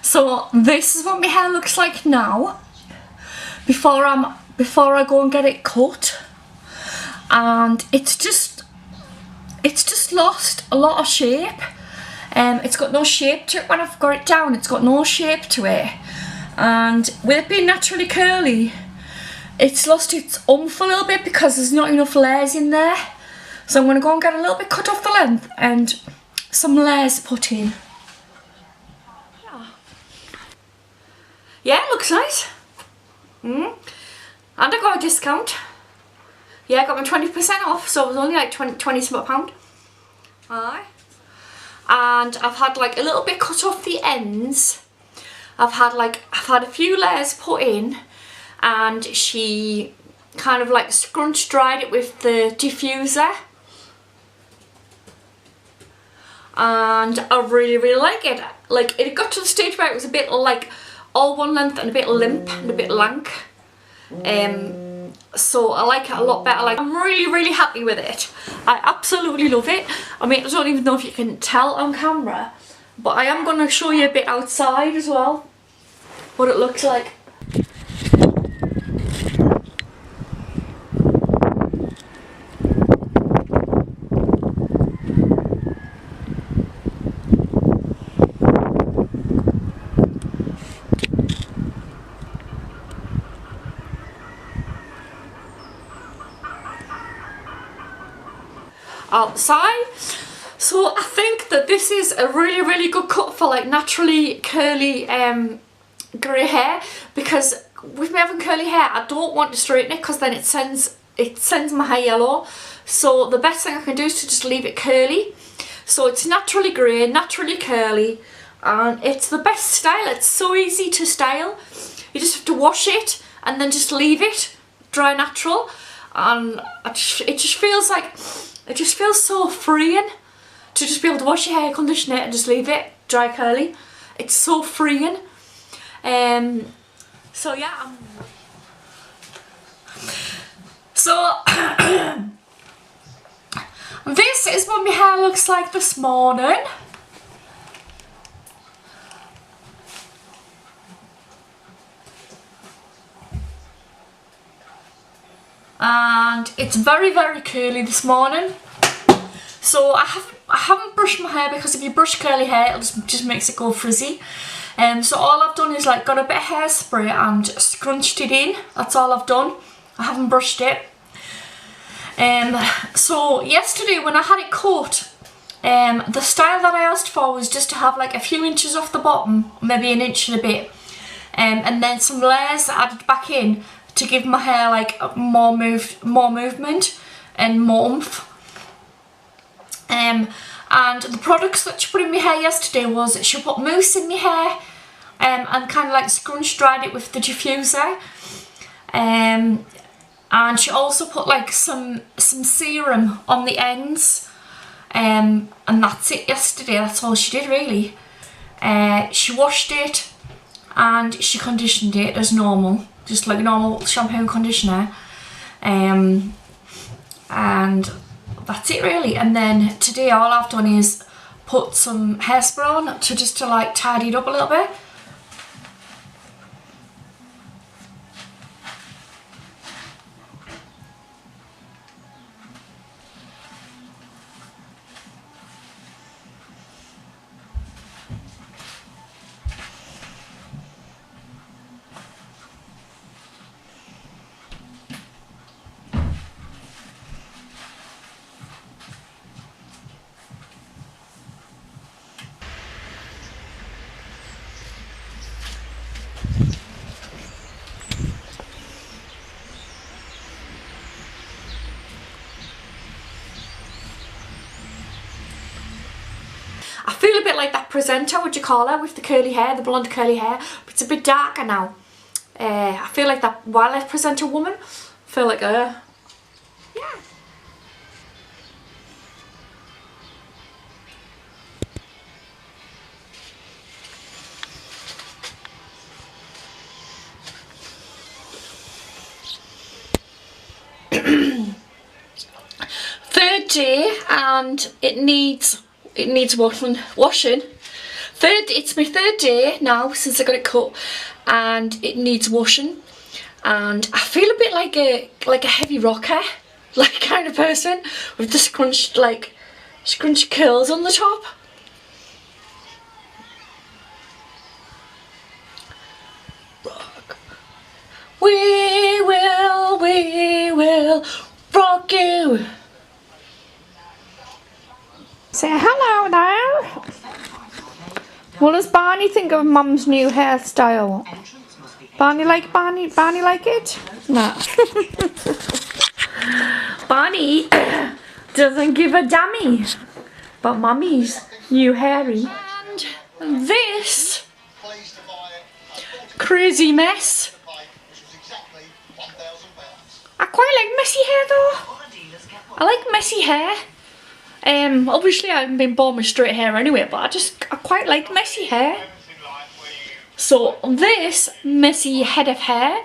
So this is what my hair looks like now before I go and get it cut, and it's just lost a lot of shape. It's got no shape to it when I've got it down. It's got no shape to it, and with it being naturally curly, it's lost its oomph a little bit because there's not enough layers in there. So I'm going to go and get a little bit cut off the length and some layers put in. Yeah, it looks nice. And I got a discount. Yeah, I got my 20% off, so it was only like 20 something pound. Aye. And I've had like a little bit cut off the ends. I've had a few layers put in, and she kind of like scrunch dried it with the diffuser. And I really like it. Like, it got to the stage where it was a bit like all one length and a bit limp and a bit lank. So I like it a lot better. Like, I'm really happy with it. I absolutely love it. I mean, I don't even know if you can tell on camera, but I am going to show you a bit outside as well, what it looks like. Outside, so I think that this is a really good cut for like naturally curly grey hair, because with me having curly hair I don't want to straighten it because then it sends my hair yellow. So the best thing I can do is to just leave it curly. So it's naturally grey, naturally curly, and it's the best style. It's so easy to style. You just have to wash it and then just leave it dry natural, and it just feels like, it just feels so freeing to just be able to wash your hair, condition it and just leave it dry curly. It's so freeing. So yeah. So this is what my hair looks like this morning. And it's very curly this morning. So I haven't brushed my hair, because if you brush curly hair it just makes it go frizzy. So all I've done is like got a bit of hairspray and scrunched it in. That's all I've done. I haven't brushed it. So yesterday when I had it cut, the style that I asked for was just to have like a few inches off the bottom, maybe an inch and a bit, and then some layers added back in to give my hair like more movement and more oomph. And the products that she put in my hair yesterday was, she put mousse in my hair and kind of like scrunch dried it with the diffuser. And she also put like some serum on the ends. And that's it yesterday, that's all she did really. She washed it and she conditioned it as normal, just like normal shampoo and conditioner. And that's it really. And then today all I've done is put some hairspray on to like tidy it up a little bit. I feel a bit like that presenter, would you call her, with the curly hair, the blonde curly hair, but it's a bit darker now. I feel like that wildlife presenter woman. I feel like her. Yeah. Third day and it needs washing. It's my third day now since I got it cut, and it needs washing. And I feel a bit like a heavy rocker, like kind of person with the scrunched curls on the top. We will rock you. Say hello there. What does Barney think of Mum's new hairstyle? Barney like it? No. Barney doesn't give a damn about Mummy's new hairy. And this crazy mess. I quite like messy hair though. I like messy hair. Obviously I haven't been born with straight hair anyway, but I quite like messy hair. So this messy head of hair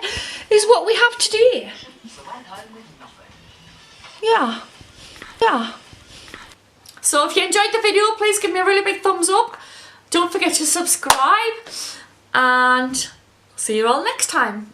is what we have today. Yeah. So if you enjoyed the video, please give me a really big thumbs up. Don't forget to subscribe, and see you all next time.